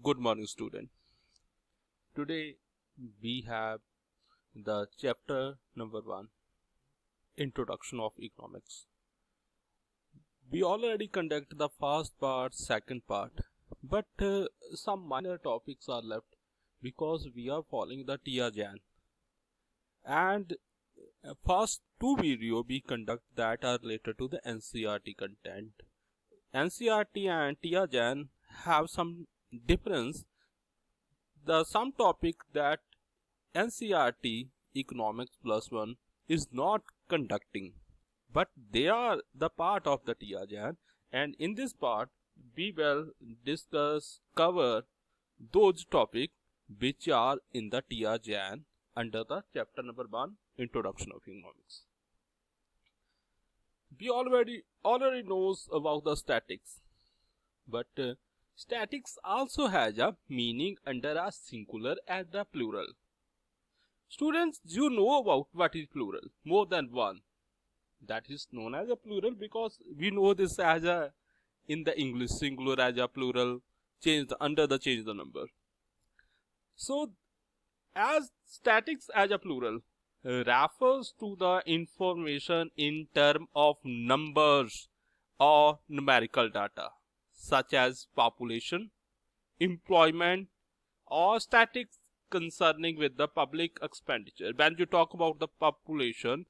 Good morning, student. Today we have the chapter number 1, Introduction of Economics. We already conducted the first part, second part, but some minor topics are left because we are following the TIA Jain. And first two videos we conduct that are related to the NCERT content. NCERT and TIA Jain have some difference. Some topic that NCERT Economics Plus 1 is not conducting, but they are the part of the TIA Jain, and in this part we will cover those topics which are in the TIA Jain under the chapter number 1, Introduction of Economics. We already knows about the statics, but statics also has a meaning under a singular and a plural. Students, you know about what is plural, more than one. That is known as a plural because we know this as a, in the English, singular as a plural, change the number. So, as statics as a plural refers to the information in terms of numbers or numerical data, such as population, employment, or statics concerning with the public expenditure. When you talk about the population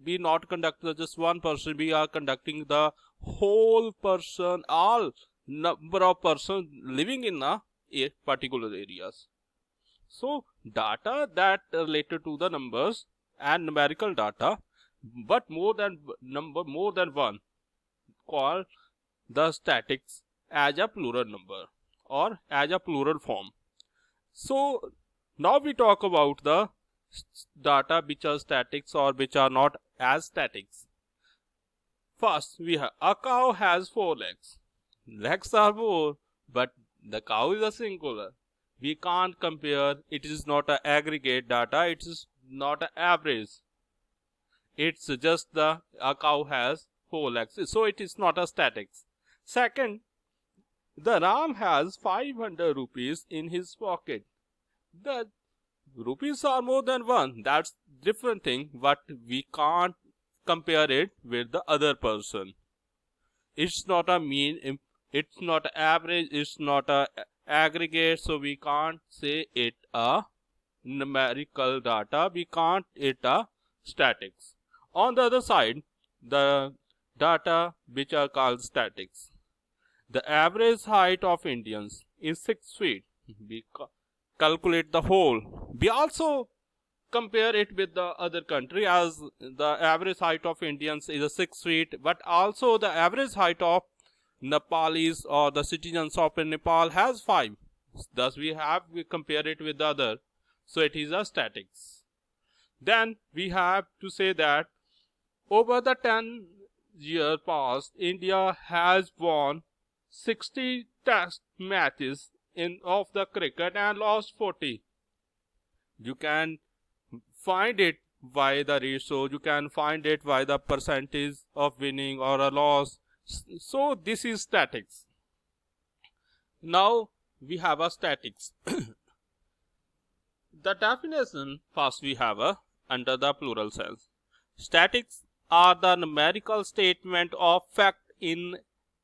we not conduct just one person, we are conducting the whole person, all number of persons living in a particular areas. So data that related to the numbers and numerical data, but more than one, called the statics as a plural number or as a plural form. So now we talk about the data which are statics or which are not as statics. First, we have a cow has 4 legs. Legs are 4, but the cow is a singular. We can't compare. It is not an aggregate data. It is not an average. It's just a cow has 4 legs. So it is not a statics. Second, the Ram has 500 rupees in his pocket. The rupees are more than one. That's different thing, but we can't compare it with the other person. It's not a mean, it's not average, it's not a aggregate, so we can't say it a numerical data, we can't it a statics. On the other side, the data which are called statics. The average height of Indians is 6 feet. We calculate the whole. We also compare it with the other country as the average height of Indians is 6 feet, but also the average height of Nepalis or the citizens of Nepal has 5. Thus we compare it with the other. So it is a statics. Then we have to say that over the 10 years past, India has won 60 test matches of the cricket and lost 40. You can find it by the ratio, you can find it by the percentage of winning or a loss. So this is statics. Now we have a statics. The definition first we have under the plural sense. Statics are the numerical statement of fact in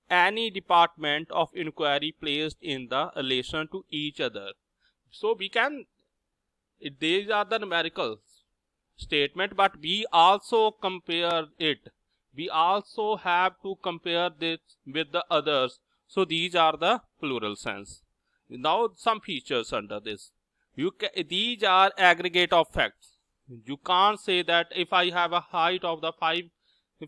any department of inquiry placed in the relation to each other. So we can, these are the numerical statement, but we also compare it. We also have to compare this with the others. So these are the plural sense. Now some features under this. These are aggregate of facts. You can't say that if I have a height of the 5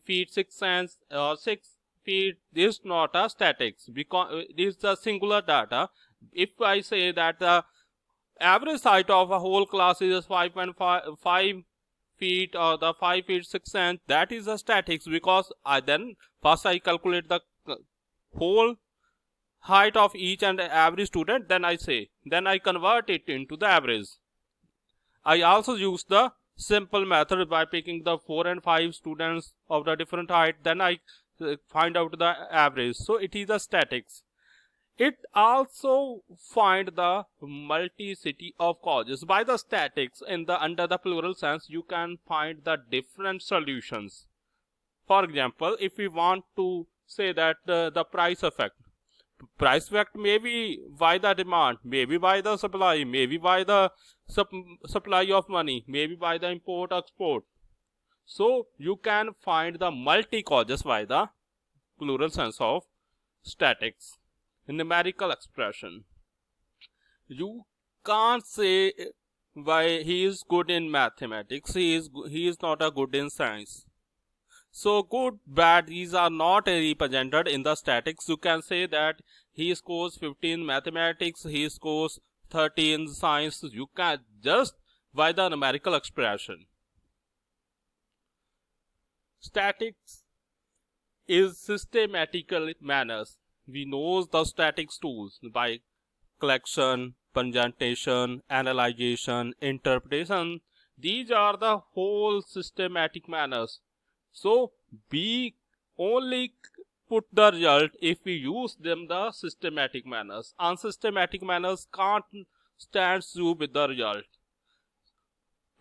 feet 6 cents or 6 feet, this is not a statics because this is the singular data. If I say that the average height of a whole class is 5.5 feet or the 5 feet 6 cents, that is a statics because then first I calculate the whole height of each and every student, then I convert it into the average. I also use the simple method by picking the 4 and 5 students of the different height, then I find out the average. So it is a statics. It also find the multiplicity of causes. By the statics in the under the plural sense, you can find the different solutions. For example, if we want to say that the price effect may be by the demand, maybe by the supply, maybe by the supply of money, maybe by the import export. So you can find the multi causes by the plural sense of statics. Numerical expression. You can't say why he is good in mathematics, he is not a good in science. So good, bad, these are not represented in the statics. You can say that he scores 15 mathematics, he scores 30 in science. You can just by the numerical expression. Statics is systematical manners. We know the statics tools by collection, presentation, analyzation, interpretation. These are the whole systematic manners. So we only put the result if we use them the systematic manners. Unsystematic manners can't stand you with the result.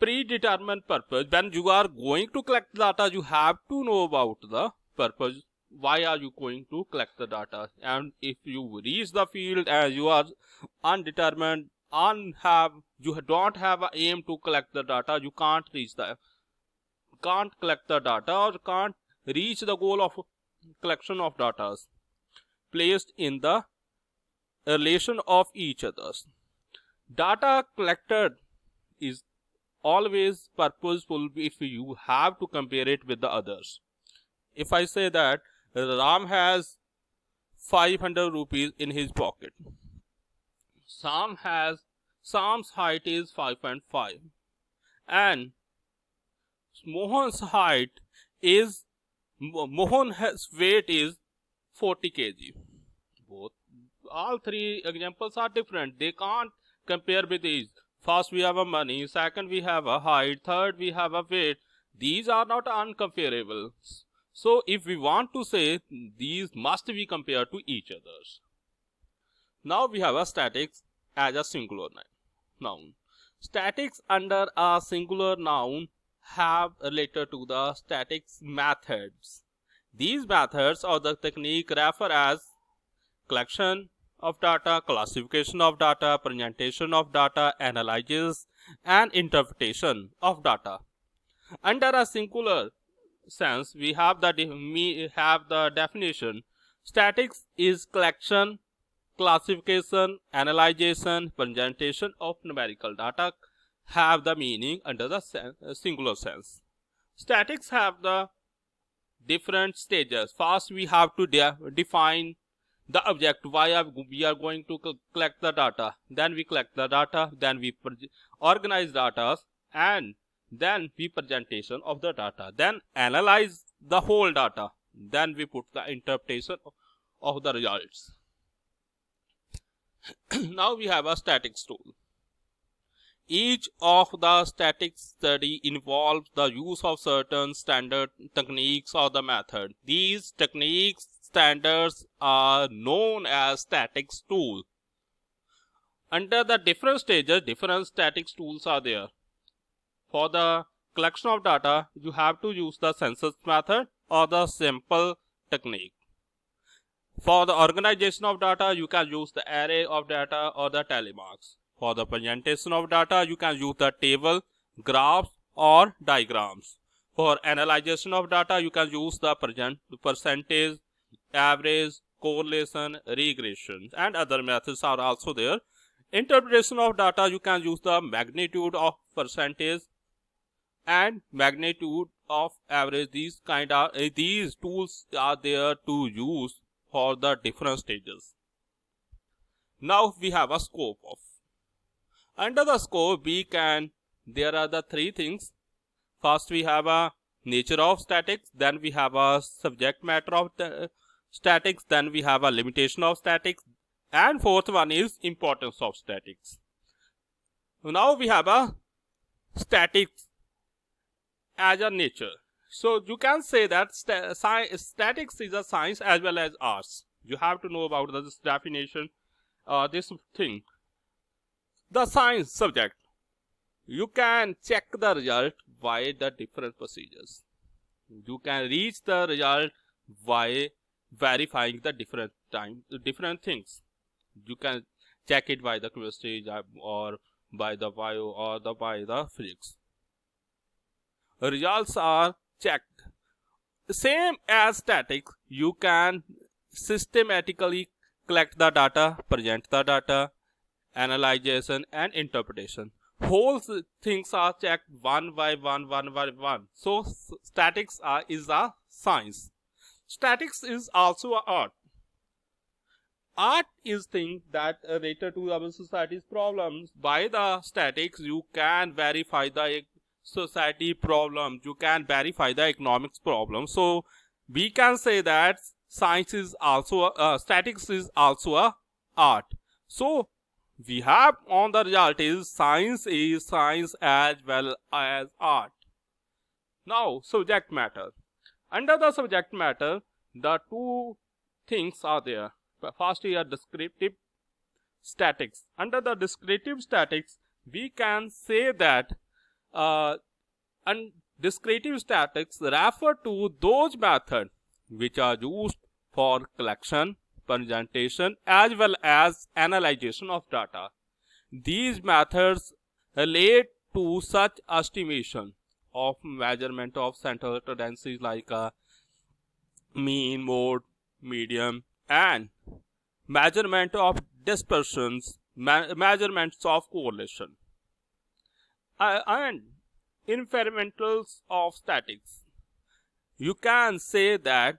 Predetermined purpose. When you are going to collect data, you have to know about the purpose. Why are you going to collect the data? And if you reach the field and you are undetermined, you don't have an aim to collect the data, you can't collect the data or can't reach the goal of collection of data placed in the relation of each others. Data collected is always purposeful if you have to compare it with the others. If I say that Ram has 500 rupees in his pocket, Sam's height is 5.5 and Mohan's weight is 40 kg. All three examples are different. They can't compare with these. First we have a money, second we have a height, third we have a weight. These are not uncomparable. So if we want to say, these must be compared to each other. Now we have a statics as a singular noun. Statics under a singular noun have related to the statics methods. These methods or the technique refer as collection of data, classification of data, presentation of data, analysis and interpretation of data. Under a singular sense, we have the definition. Statics is collection, classification, analysis, presentation of numerical data have the meaning under the singular sense. Statics have the different stages. First, we have to define the object. Why we are going to collect the data. Then we collect the data. Then we organize data, and then we presentation of the data. Then analyze the whole data. Then we put the interpretation of the results. Now we have a statics tool. Each of the statics study involves the use of certain standard techniques or the method. These techniques standards are known as statics tool. Under the different stages, different statics tools are there. For the collection of data, you have to use the census method or the simple technique. For the organization of data, you can use the array of data or the tally marks. For the presentation of data, you can use the table, graphs or diagrams. For analysis of data, you can use the percentage, average, correlation, regression and other methods are also there. Interpretation of data, you can use the magnitude of percentage and magnitude of average. These tools are there to use for the different stages. Now we have a scope of. Under the scope, there are the three things. First, we have a nature of statics, then we have a subject matter of statics, then we have a limitation of statics, and fourth one is importance of statics. Now we have a statics as a nature. So you can say that statics is a science as well as arts. You have to know about this definition, this thing. The science subject. You can check the result by the different procedures. You can reach the result by verifying the different things. You can check it by the chemistry or by the bio or by the physics. Results are checked. Same as statics, you can systematically collect the data, present the data, analyzation and interpretation. Whole things are checked one by one. So statics is a science. Statics is also an art. Art is thing that related to our society's problems. By the statics, you can verify the society problems. You can verify the economics problems. So we can say that science is also statics is also a art. So we have on the result is science as well as art. Now subject matter. Under the subject matter, the two things are there. First is descriptive statics. Under the descriptive statics, we can say that descriptive statics refer to those methods which are used for collection, presentation as well as analyzation of data. These methods relate to such estimation of measurement of central tendencies like mean, mode, median, and measurement of dispersions, measurements of correlation, and in fundamentals of statics. You can say that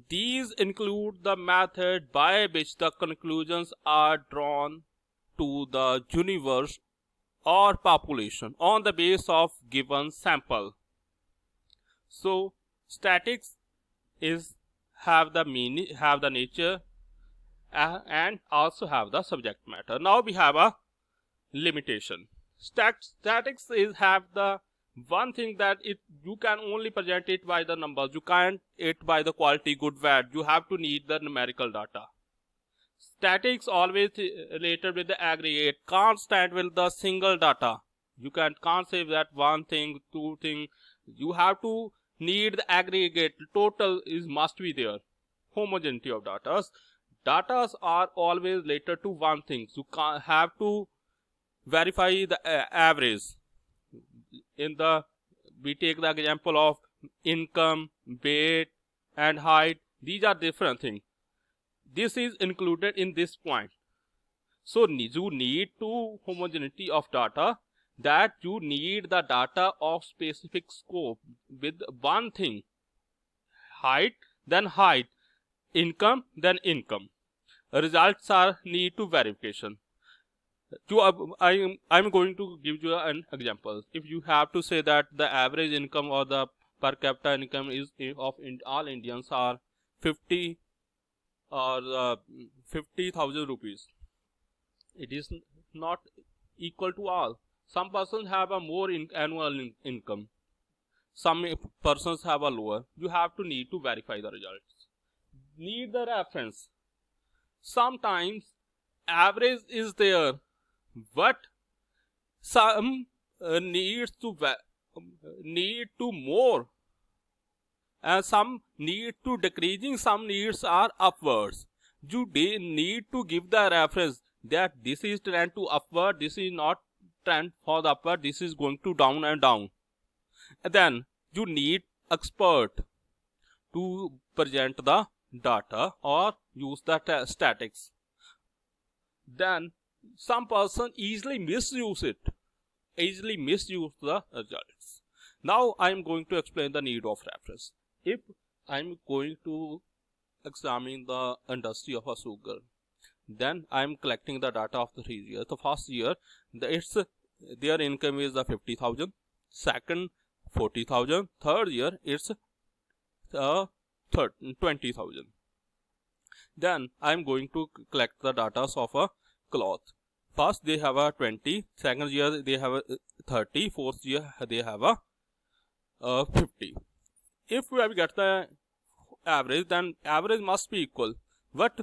these include the method by which the conclusions are drawn to the universe or population on the basis of given sample. So statics is have the meaning, have the nature, and also have the subject matter. Now we have a limitation. Statics is have the one thing that you can only present it by the numbers. You can't it by the quality, good, bad. You have to need the numerical data. Statics always related with the aggregate. Can't stand with the single data. You can't say that one thing, two thing. You have to need the aggregate. Total is must be there. Homogeneity of data. Data are always related to one thing. You can't have to verify the average. We take the example of income, weight, and height. These are different things. This is included in this point. So you need to homogeneity of data, that you need the data of specific scope with one thing. Height, then height. Income, then income. Results are need to verification. I'm going to give you an example. If you have to say that the average income or the per capita income is of all Indians are 50 or 50,000 rupees. It is not equal to all. Some persons have a more annual income. Some persons have a lower. You have to need to verify the results. Need the reference. Sometimes average is there, but some need to more, and some need to decreasing, some needs are upwards. You need to give the reference that this is trend to upward, this is not trend for the upward, this is going to down and down. And then you need expert to present the data or use the statics. Then some person easily misuse the results. Now I am going to explain the need of reference. If I am going to examine the industry of a sugar, then I am collecting the data of the 3 years. The first year, their income is 50,000. Second, 40,000. Third year, it's 20,000. Then I am going to collect the data of a cloth. First they have a 20, second year they have a 30, fourth year they have a 50. If we get the average, then average must be equal. But